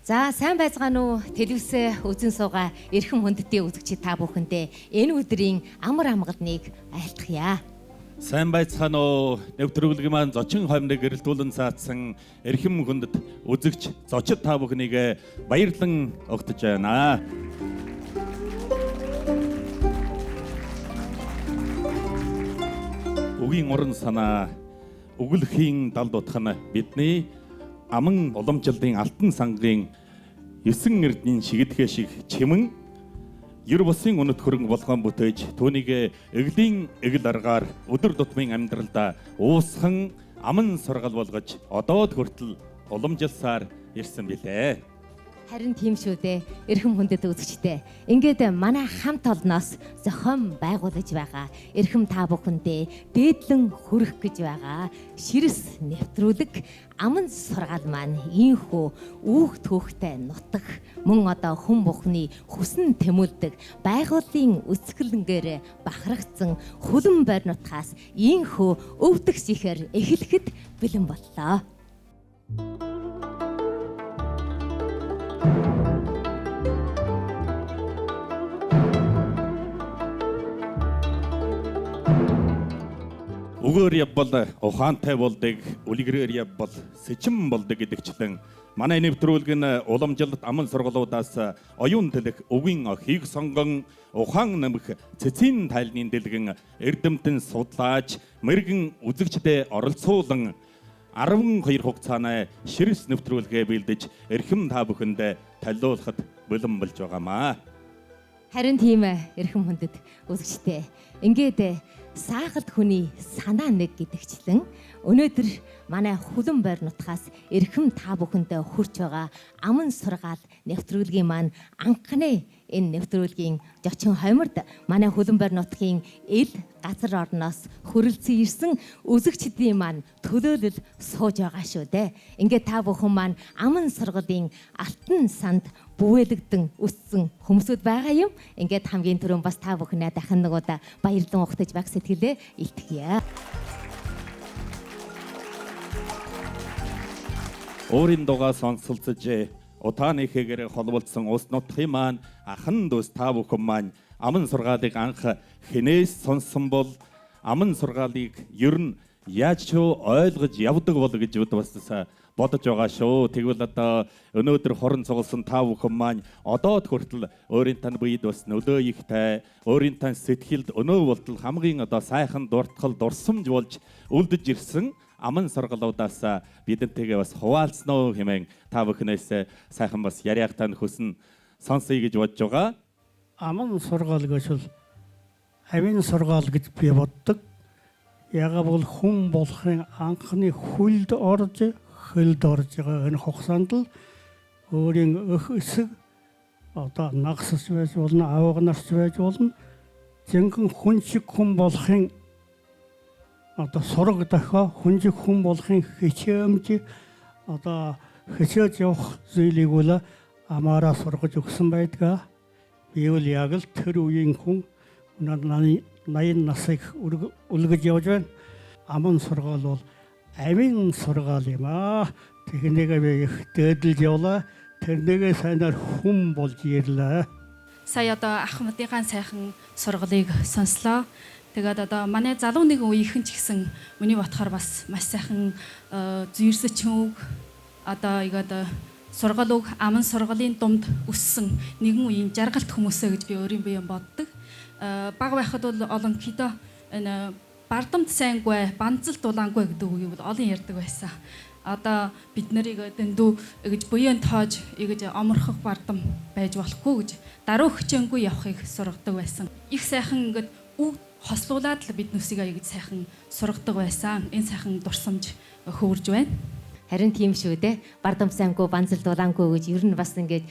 За сайн байцгаана уу? Телевизээ үзэн суугаа эрхэм хүндэтийн үзэгчид та бүхэндээ энэ өдрийн амар амгалныг айлтгая. Сайн байцгаана уу? Нэвтрүүлгийн маань зочин хоймныг гэрэлтүүлэн цаацсан эрхэм хүндэт үзэгч зочид та бүхнийг баярлан огтж байна. Үгийн уран санаа өгүүлхийн далд утх нь бидний аман уламжлалын алтан сангийн 9 эрдний шигдэхэ шиг чимэн ер бусын үнэт хөрөнгө болгон бүтээж түүнийг эглийн эгэл аргаар өдөр тутмын амьдралдаа уусхан аман сургал болгож одоод хүртэл уламжилсаар ирсэн билээ. Харин тийм шүү дээ. Эрхэм хүндэт үзэгчдээ. Ингээд манай хамт олноос зохион байгуулж байгаа эрхэм та бүхэндээ дээдлэн хүрэх гэж байгаа ширэс нэвтрүүлэг аман сургаал маань ийхүү үүх түүхтэй нутаг мөн одоо хүн бүхний хүсн тэмүүлдэг байгууллагын үсгэлэнгээр бахархсан хөлөн байр нутгаас ийхүү өвдөгс ихээр эхлэхэд бэлэн боллоо. Өгөөр явбал ухаантай болдог, үлгэрээр явбал сэчим болдог гэдэгчлэн манай нэвтрүүлэг нь уламжлалт аман сургалуудаас оюун дэлэх өвгийн охийг сонгон ухаан нэмэх цэцгийн тайлны дэлгэн эрдэмтэн судлаач мэрэгэн үзэгчдээ оролцуулан 12 хугацааны ширэс нэвтрүүлгээ бэлдэж эрхэм та бүхэнд талиулахад бэлэн болж байгаамаа. Харин тийм эрхэм хүндэт үзэгчдээ. Ингээд саахад хүний санаа нэг гэдэгчлэн өнөөдөр манай хөлөн байр нутгаас эрхэм та бүхэндээ хүрч байгаа аман сургаал нэвтрүүлгийн маань анхны энэ нэвтрүүлгийн зочин хойморд манай хөлөн байр нутгийн ил газар орноос хөрөлцөн ирсэн үзэгчдийн маань төлөөлөл сууж байгаа шүү дээ. Ингээд та бүхэн маань аман сургалын алтан санд бүвэлэгдэн өссөн хүмүүсүүд байгаа юм. Ингээд хамгийн түрүүн бас та бүхнээ дахин нэг удаа баярлан ухтаж баг сэтгэлээ илтгэе. Өөрийн дугаа сонсолцож утааны хэгээр холболдсон ус нутгийн маань ахан дус та бүхэн маань аман сургаалыг анх хинээс сонсон бол аман сургаалыг ер нь яаж ч ойлгож явдаг бол гэж бас бодож байгаа шүү. Тэгвэл одоо өнөөдөр хорон цугласан та бүхэн маань одоод хүртэл өөрийн тань биед бас нөлөө ихтэй, өөрийн тань сэтгэлд өнөө болтол хамгийн одоо сайхан дуртгал дурсамж болж үлдэж ирсэн аман сургалуудаас бидэнтэйгээ бас хуваалцноо хэмээн та бүхнээс сайхан бас яриаг тань хүснэ сонсъё гэж бодож байгаа. Аман сургаал гэж бол амин сургаал гэж би боддог. Яагаад бол хүн болохын анхны хүлд орж хөлд орж байгаа энэ хугацаанд л өөрийн өх эсэг одоо нагсч байж болно, авга нарч байж болно. Зинхэн хүн шиг хүн болохын одоо сураг дохио хүн шиг хүн болохын хичээмж одоо хичээж явах зүйлийг бол амаараа сургаж өгсөн байдаг. Би бол яг л тэр үеийн хүн 80 насыг үлгэж явж байна. Аман сургаал бол амин сургаал юм аа. Техникээ би их дээдлж явлаа. Тэрнийгээ сайнаар хүн болж ирлээ. Сая одоо Ахмадынхаа сайхан сургалыг сонслоо. Тэгээд одоо манай залуу нэгэн үеийнхэн ч гэсэн миний бодохоор бас маш сайхан зүйрсэж үг одоо сургал үг аман сургалын дунд өссөн нэгэн үеийн жаргалт хүмүүсээ гэж би өөрийн биеэ боддог. Бага байхад бол олон хідо энэ бардамт сайнгүй, банзал дулаангүй гэдэг үгийг бол олон ярьдаг байсан. Одоо бид нарыг дэндүү гэж буян тоож ингэж оморхох бардам байж болохгүй гэж даруй хичээнгүй явахыг сургадаг байсан. Их сайхан ингэж үг хослуулаад л бид нүсийг аяг сайхан сургадаг байсан. Энэ сайхан дурсамж хөвөрж байна. Харин тийм шүү дээ. Бардам сайнгүй, банзал дулаангүй гэж ер нь бас ингээд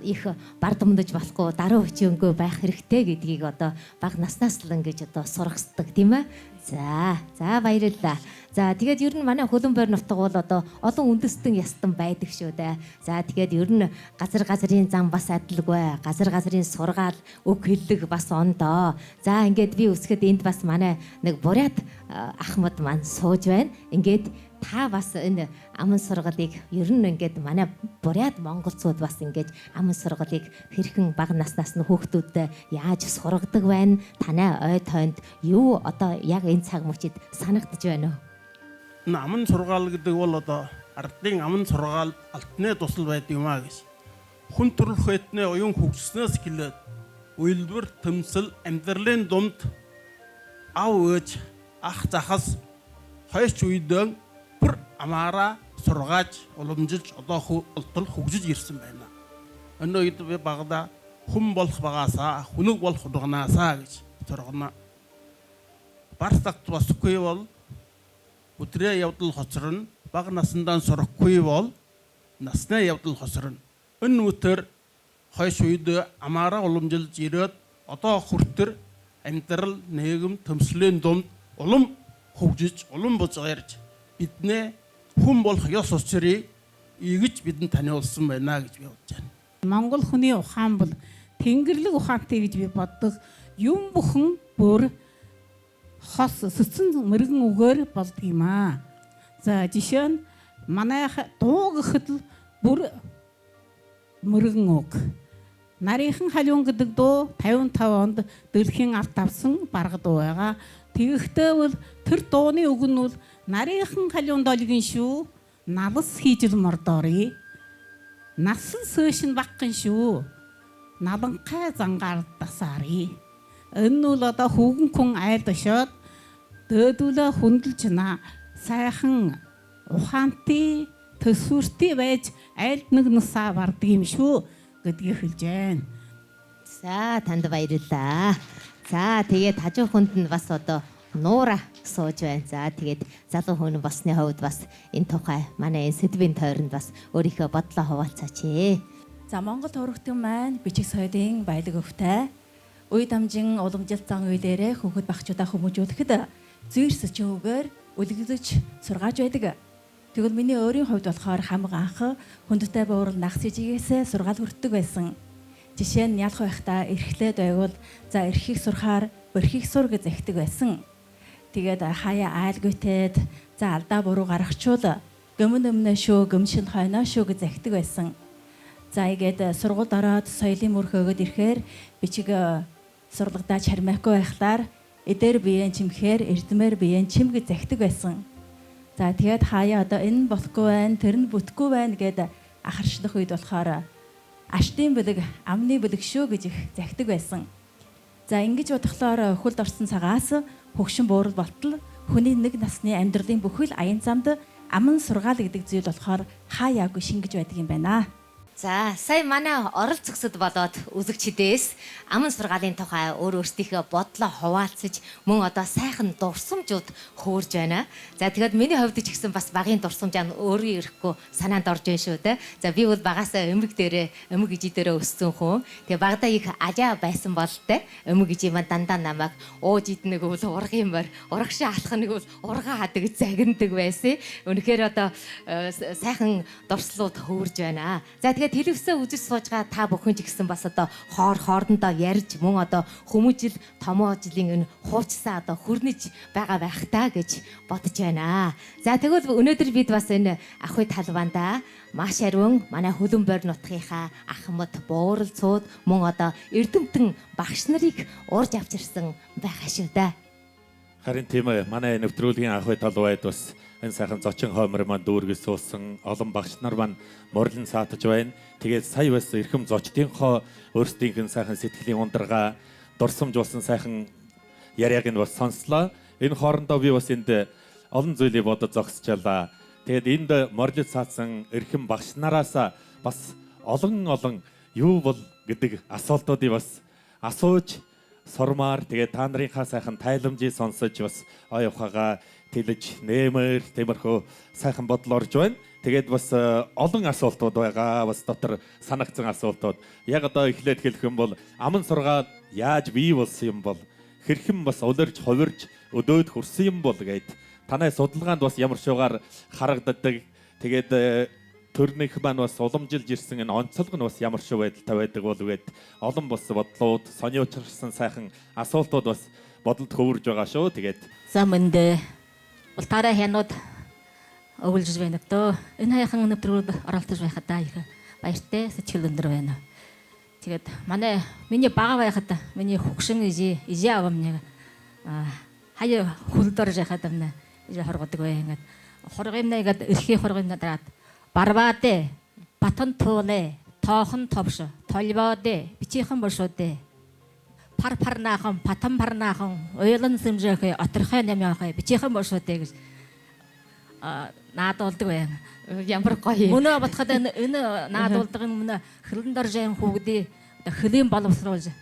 их бардамдаж болохгүй, даруй хичээнгүй байх хэрэгтэй гэдгийг одоо бага наснаас л ингэж одоо сургасдаг тийм ээ. За баярлалаа. За тэгээд ер нь манай хөлөн байр нутаг бол одоо олон үндэстэн ястан байдаг шүү дээ. За тэгээд ер нь газрын зам бас адилгүй. Газрын сургаал үг хэллэг бас ондоо. За ингээд би өсгöd энд бас манай нэг бурят Ахмад маань сууж байна. Ингээд та бас энэ аман сургалыг ер нь ингээд манай буряд монголчууд бас ингээд аман сургалыг хэрхэн бага наснаас нь хүүхдүүдэд яаж сургадаг байна? Танай ой тойнд юу одоо яг энэ цаг мөчид санагдаж байна уу? Аман сургаал гэдэг бол одоо ардын аман сургаал алтны тусал байд юм аа гэж. Хүн төрөлх байтны оюун хөгжснөөс эхлээд үйлдвэр төмсөл амьдралын дунд ав ээж ах захас хойч үедэн бүр амаараа сургааж уламжилж одоо ултал хөгжиж ирсэн байна. Өнөө үед би багада хүн болох багаасаа хүнэг болох дуганаасаа гэж сургана. Барсагт босгүй бол өдрөө явдал хоцорно. Бага насндаа сурахгүй бол насны явдал хоцорно. Энэ үтэр хойш үед амаараа уламжилж ирээд одоо хүртэр амьдрал нийгэм төмслийн дунд улам хөгжиж улам бузгарч бидний хүн болох ёс учрыг ийгэж бидэнд таниулсан байна гэж би бодож байна. Монгол хүний ухаан бол тэнгэрлэг ухаантай гэж би боддог. Юм бүхэн бүр хос сэцэн мэрэгэн үгээр болдог юм аа. За жишээ нь манай дуу гэхэд л бүр мөргөн үг. Нарийнхан халиун гэдэг дуу 55 онд дэлхийн алт авсан барга дуу байгаа. Тэгэхдээ бол тэр дууны үг нь бол нарийнхан халиун долгийн шүү. Налс хийж л мордорий. Насан сөөшин багхан шүү. Наланхай зангаар дасаарий. Энэ нь бол одоо хүүгэн хүн айл дошоод дөөдөлөө хүндэлж сайхан ухаантай төсвөртэй байж айлд нэг нусаа барддаг юм шүү гэдгийг хэлж байна. За танд баярлалаа. За тэгээд хажууханд нь бас одоо нуура сууж байна. За тэгээд залуу хүн басны хувьд бас энэ тухай манай энэ сэдвийн тойронд бас өөрийнхөө бодлоо хуваалцаач. За Монгол төрөгтөн маань бичиг соёлын баялаг өвтэй. Үе дамжин уламжилт зан үйлээрээ хүүхэд багчуудаа хүмүүжүүлэхэд зүйрс чөвгөр үлгэдэж сургааж байдаг. Тэгвэл миний өөрийн хувьд болохоор хамаг анх хүндтэй буурал нагц ижигээс сургаал хүртдэг байсан. Жишээ нь ялах байхдаа эрхлээд байвал за эрхийг сурахаар бөрхийг сур гэж захидаг байсан. Тэгээд хаяа айлгүйтэд за алдаа буруу гаргачвал gömün өмнө шүү gömшин хойноо шүү гэж захидаг байсан. За игээд сургуульд ороод соёлын мөрх өгöd ирэхээр бичиг сурлагдаа чармайхгүй байхлаар эдэр биеэн чимхээр эрдмээр биеэн чим гэж захидаг байсан. За тэгээд хаяа одоо энэ болохгүй байна, тэр нь бүтэхгүй байна гэд ахарчлах үед болохоор аштын бэлэг, амны бэлэг шүү гэж их захидаг байсан. За ингэж бодглохоор хөлд орсон цагаас хөгшин буурал болтол хүний нэг насны амьдралын бүхэл аян замд аман сургаал гэдэг зүйл болохоор хаяагүй шингэж байдаг юм байна. За сая манай орол зөксөд болоод үзэгчдээс аман сургаалын тухай өөрсдийнхөө бодлоо хуваалцаж мөн одоо сайхан дурсамжууд хөөрж байна. За тэгэхэд миний хувьд ч гэсэн бас багын дурсамж аа өөрөө ирэхгүй санаанд орж байна шүү дээ. За би бол багасаа өмг ижи дээрээ өссөн хүн. Тэгээ багада их ажаа байсан бол тэ өмг ижи маань дандаа намайг ууж идэх нэг бол урга юм баар урагшаа алхах нэг бол ургаа хадаг загнадаг байсан. Үнэхээр одоо сайхан дурслууд хөөрж байна. За тэгээд телевизээ үзэж сууж байгаа та бүхэн ч гэсэн бас одоо хоорондоо ярьж мөн одоо хүмүүжил томоо жилийн энэ хуучсаа одоо хүрнэж байгаа байх таа гэж бодож байна. За тэгвэл өнөөдөр бид бас энэ ахуй талбаанда маш ариун манай Хөлбөмбөр нутгийнхаа ахмад буурал цууд мөн одоо эрдэмтэн багш нарыг урьж авч ирсэн байгаа шүү дээ. Харин тийм ээ, манай нэвтрүүлгийн ахуй талбайд бас энэ сайхан зочин хоомор маань дүүргэж суусан олон багш нар маань морилн саатаж байна. Тэгээд сая бас эрхэм зочдынхоо өөрсдийнх нь сайхан сэтгэлийн ундрага дурсамж болсон сайхан яриаг нь бас сонслоо. Энэ хоорондоо би бас энд олон зүйлийг бодож зогсчихлаа. Тэгээд энд морилж саатсан эрхэм багш нараас бас олон юу бол гэдэг асуултуудыг бас асууж сурмаар тэгээд та нарынхаа сайхан тайламжийг сонсож бас ой ухаага тэлж нэмэр тиймэрхүү сайхан бодол орж байна. Тэгээд бас олон асуултууд байгаа. Бас дотор санагдсан асуултууд. Яг одоо эхлээд хэлэх юм бол аман сургаал яаж бий болсон юм бол хэрхэн бас улирж хувирж өдөөд хүрсэн юм бол гэд танай судалгаанд бас ямар шугаар харагддаг. Тэгээд төрнийх маань бас уламжилж ирсэн энэ онцлог нь бас ямар шүү байдалтай байдаг бол үгээд олон бас бодлууд сони учирсан сайхан асуултууд бас бодолд хөвөрж байгаа шүү. Тэгээд За мөндө ултаараа хянууд өгүүлж байна дөө. Энэ хаяхан нэвтрүүлэг оролцож байхадаа их баяртай сэтгэл өндөр байна. Тэгээд миний бага байхад миний хөгшин ижи авамныг хаяа хөлдөрж яхад амна ижи хоргодог бай ингээд хоргоомнайгаад эрхий хоргоомнаа дараад барвааде батан тууле тоохон товш толбооде бичихэн боршооде парнаахан патан парнаахан ойлон сэмжэхэ оторхой нэмяхэ бичихэн боршооде гэж наадуулдаг бай. Ямар гоё. Мөнөө бодоход энэ наадуулдаг мөнөө хөлн доржийн хүүгдий хөлийн боловсруулж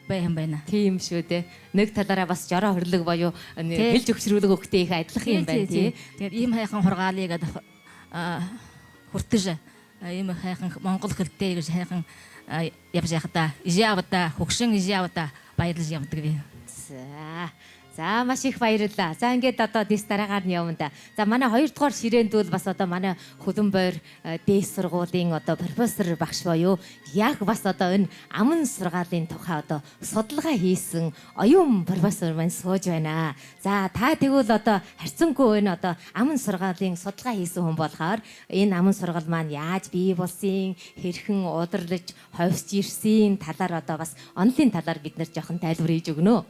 байх юм байна. Тийм шүү дээ. Нэг талаараа бас жороо хөрлөг боيو хэлж өгчрүүлэг өгөхтэй их адилхан юм байна тий. Тэгээд ийм хайхан хургаалыг хүртэж ийм хайхан монгол хэлтэй гэж хайхан явж яхада ижаавда хөгшин ижаавда баярлаж явдаг би. За маш их баярлалаа. За ингээд одоо дэс дараагаар нь явна да. За манай 2 дугаар ширээнд бол бас одоо манай Хөлбөмбөр дэс сургуулийн одоо профессор багш боيو яг бас одоо энэ аман сургаалын тухай одоо судалгаа хийсэн оюун профессор маань сууж байна. За та тэгвэл одоо харьцангуй энэ одоо аман сургаалын судалгаа хийсэн хүн болохоор энэ аман сургаал маань яаж бий болсон, хэрхэн удирлаж ховсж ирсэн талаар одоо бас онлын талаар бид нар жоохон тайлбар хийж өгнө.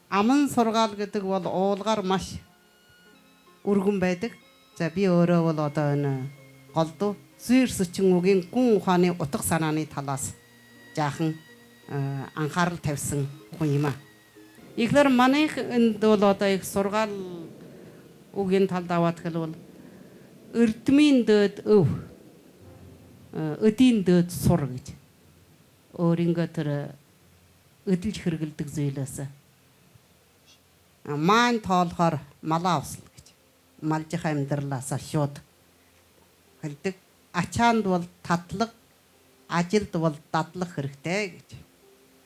Аман сургаал гэдэг бол уулгаар маш өргөн байдаг. За би өөрөө бол одоо энэ голдуу зүйр сүчин үгийн гүн ухааны утга санааны талаас жаахан анхаарал тавьсан хүн юм аа. Ихлээр манайх энд бол одоо их сургаал үгийн талд аваад хэлвэл эрдмийн дөөд өв өдийн дөөд сур гэж өөрөнгөө тэр өдөлж хэрэгэлдэг зүйлээс маань тоолохоор малаа авсал гэж малжих амьдралаасаа шууд хэлдэг. Ачаанд бол татлаг, ажилд бол дадлах хэрэгтэй гэж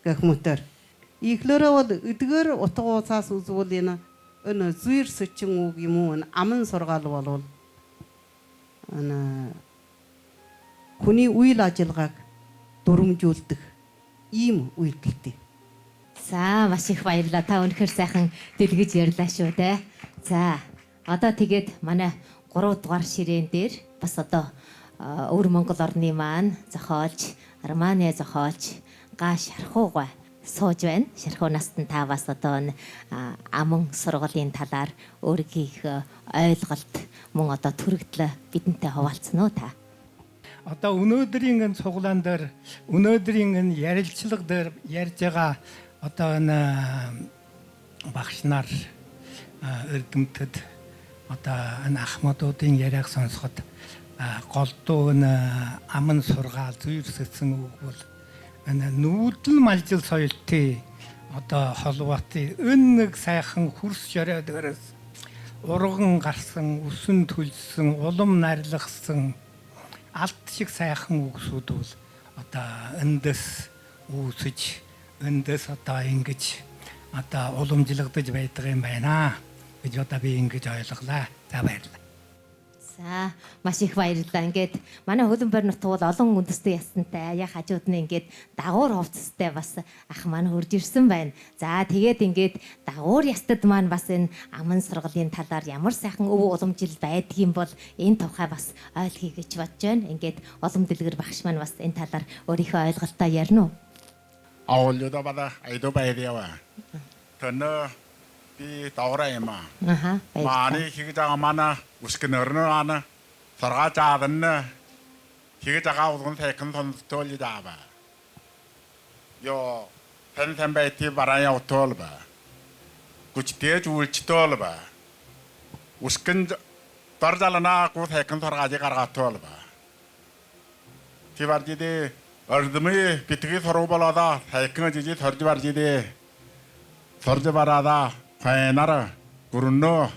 гэх мэтэр. Ихлээрээ бол эдгээр утга учаас үзвэл энэ зүйр сүчин үг юм уу аман сургаал болвол хүний үйл ажиллагааг дүрмжүүлдэг ийм үйлдэлтэй. За маш их баярлалаа. Та өнөхөр сайхан дэлгэж ярьлаа шүү дээ. За одоо тэгээд манай 3 дугаар ширээн дээр бас одоо өвөр Монгол орны маань зохиолч, Арманы зохиолч Га Шархууга сууж байна. Шархуу настан та бас одоо аман сургалын талаар өөрийнхөө ойлголт мөн одоо төрөгдлөө бидэнтэй хуваалцсан уу та? Одоо өнөөдрийн энэ цуглаан дээр өнөөдрийн энэ ярилцлага дээр ярьж байгаа одоо энэ багш нар эрдэмтэд одоо энэ ахмадуудын яриаг сонсоход голдуу энэ аман сургаал зүйр сэцэн үг бол энэ нүүдэл малжил соёлтын одоо холбоотой энэ нэг сайхан хөрс шороо дээрээс урган гарсан, өсөн төлсөн, улам нарилгасан алт шиг сайхан үгсүүд бол одоо эндээс үүсэж эндээс одоо ингэж одоо уламжлагдаж байдаг юм байна гэж одоо би ингэж ойлголаа. За баярлалаа. За маш их баярлалаа. Ингээд манай Хөлбөмбөр нут бол олон үндэстэй ясантай яг хажууд нь ингээд дагуур хувцастай бас ах маань хурж ирсэн байна. За тэгээд ингээд дагуур ястад маань бас энэ аман сургалын талаар ямар сайхан өв уламжил байдгийм бол энэ тухай бас ойлгоё гэж бодож байна. Ингээд олон дэлгэр багш маань бас энэ талаар өөрийнхөө ойлголтоо ярина уу? Аулюда бада айдо байриава. Тэнэ би таурайма. Мааны хигжага мана ускэнэрнэ ана саргачаадэнэ хигжага удгэн сайхан сонстолидаава. Yo хэн байти барая утолба. Гүчтэй зүйлчтолба. Ускэн даржалана ку сайхан саргажи гаргатолба. Тиваржиде ордмэ битгий соргоболода сайхан жижиг сорж баржиде сорж бараада хайнара гүрнө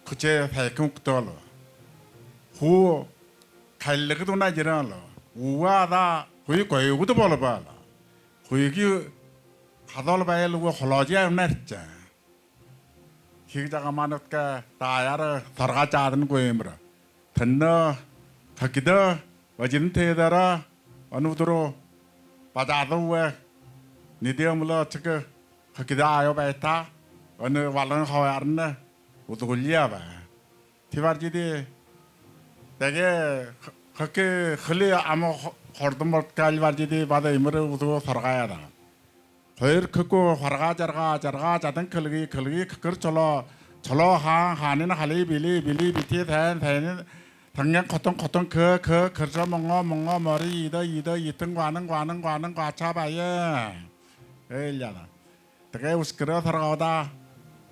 хүчээ сайхан уктол хуу таллагдуна жирал уwaada хуй гоёгд болбаа хуйги хадол байлгүй холоожаа нарча хигжага манутка тааяр саргачааднгүй юмра тэннэ хагида важинтэдара анудро бададуэ нидэмло чиг хагида аяа байта аны валан хаваарна удгулява тиваржиди Тэгээ хакэ хли ама хордоморт калваржиди бада имрэ удуу саргааяда. Хоёр кэко харгаа жаргаа задан кэлги кэр чолоо хаанын хали били бити тайн 당장 커튼 그저 멍어 머리 이더 이튼 과는 과차봐요. 엘야다. 되게 우스크러 살아가다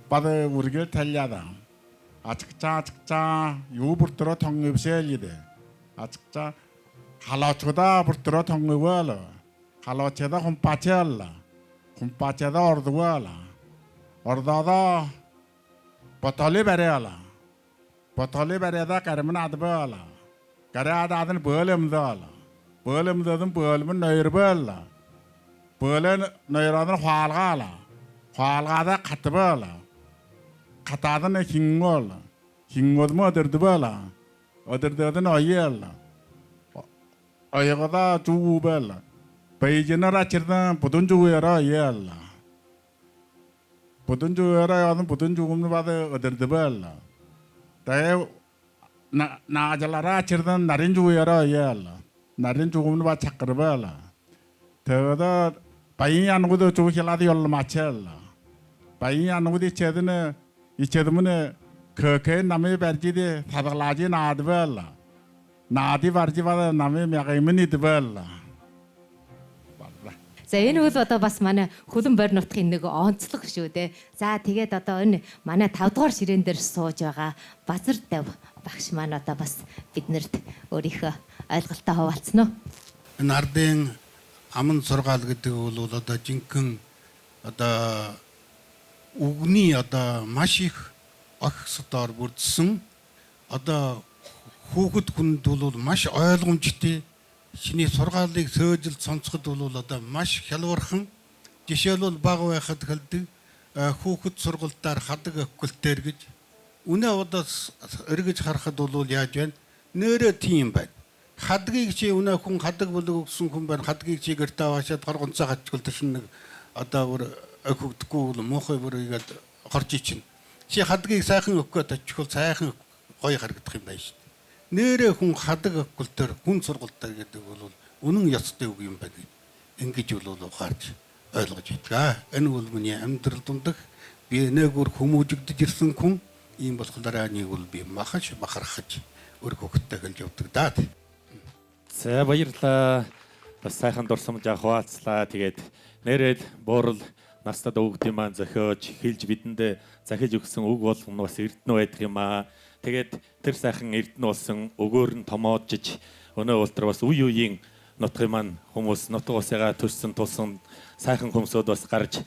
바다 우리길 달려다. 아측자 유부터로 통립셀이대. 아측자 할라초다 부터로 통립을 할라체다 홈파체다 얼두얼라. 얼다다 버털리 베레알라. 버털리 베레다 가르면 아드벌라. 가르아다는 벌음달라. 벌음들은 벌면 너희벌라. 벌은 너희라는 활가다 같벌라. 같다는 흰걸라. 흰걸은 어들드벌라. 어들드는 어이엘라. 어이가다 주우벌라. 베이지너라 치르던 부든 주우여라 이엘라. 부든 주우여라 여든 부든 주우는 받아 어들드벌라. 대 나잘라라 치르던 나린 주우여라 이엘라. 나린 주우는 받아 착거벌라. 더더 바이 안고도 주우힐라디 열라 마첼라. 바이 안고디 제드는 이 제드문에 그게 남의 베르지디 사달라지 나드벌라. 나디 바르지바다 남의 мягаимни дбэлла. За энэ үл одоо бас манай хөлөн борь нутгийн нэг онцлог шүү дээ. За тэгээд одоо энэ манай 5 дугаар ширээн дээр сууж байгаа Базар Дав багш маань одоо бас биднэрт өөрийнхөө ойлголтоо хуваалцсан уу? Энэ ардын аман сургаал гэдэг бол одоо жинхэнэ одоо үгний одоо маш их огсдоор бүрдсэн одоо хүүхэд хүнд бол маш ойлгомжтой шиний сургаалыг сөөлж сонсоход бол одоо маш хялбархан жишээлбэл бага байхад хэлдэг хүүхэд сургалтаар хадаг оккультээр гэж үнэ одоо эргэж харахад бол яаж вэ? Нэрэ тийм байна. Хадгийг чи үнэ хүн хадаг болог өгсөн хүн байна. Хадгийг чи гэртээ аваашаад гаргонцоо хачгал тийм нэг одоо бүр өгөхдөггүй муухай бүр игээд хорч ичнэ. Чи хадгийг сайхан өгөхөд очихвол сайхан гоё харагдах юм байна шүү. Нэрэ хүн хадаг оккультээр хүн сургалтаар гэдэг бол үнэн ёстой үг юм байна. Ингэж бол ухаарч ойлгож байна. Энэ бол миний амьдрал дундах би нэгүр хүмүүжигдэж ирсэн хүн ийм болохоор нэг бол би махаж бахархаж өөр хөвгттэй гэлж явдаг даа. За баярлалаа. Бас сайхан дурсамж хаваацлаа. Тэгээд нэрээд буурал настад өгд юм зохиож хэлж бидэндээ захиж өгсөн үг болгоно бас эрдэнэ байдаг юм аа. Тэгээд тэр сайхан эрдэнэ болсон өгөөр нь томоодж өнөө ултраа бас үе үеийн нутгийн маань хүмүүс нутаг усыгаа төрсөн тулсан сайхан хүмүүсүүд бас гарч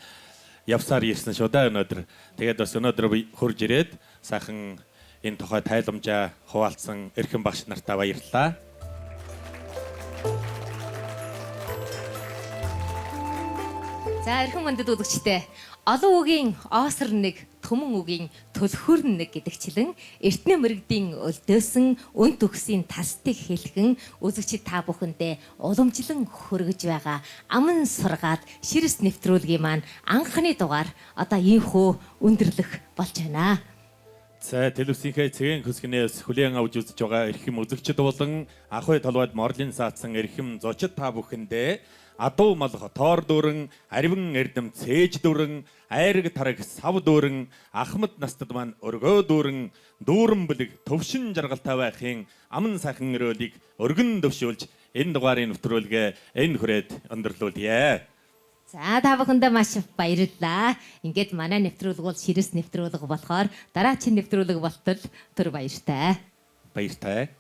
явсаар ирсэн шүү дээ өнөөдөр. Тэгээд бас өнөөдөр хурж ирээд сайхан энэ тухай тайламжаа хуваалцсан эрхэм багш нартаа баярлалаа. За эрхэм мөндөд үзэгчдээ олон үгийн оосор нэг төмөн үгийн төлхөр нэг гэдэгчлэн эртний мэрэгдийн өлдөөсөн үн төгсийн тастыг хэлхэн үзэгчид та бүхэндээ уламжлан хүргэж байгаа аман сургаал ширэс нэвтрүүлгийн маань анхны дугаар одоо ийхүү өндөрлөх болж байна. За телевизийнхээ цэгийн хөсгөнөөс хүлээн авч үзэж байгаа эрхэм үзэгчид болон ахуй толгойд морлын саацсан эрхэм зочид та бүхэндээ адуу мал хотоор дүүрэн, ариван эрдэм цээж дүүрэн, айраг тараг сав дүүрэн, ахмад настад маань өргөө дүүрэн, дүүрэн бүлэг төвшин жаргалтай байхын аман сайхан өрөөлийг өргөн дэвшүүлж энэ дугаарын нэвтрүүлгээ энэ хүрээд өндөрлүүлье. За та бүхэндээ маш баярлалаа. Ингээд манай нэвтрүүлэг бол ширэс нэвтрүүлэг болохоор дараагийн нэвтрүүлэг болтол түр баяртай. Баяртай.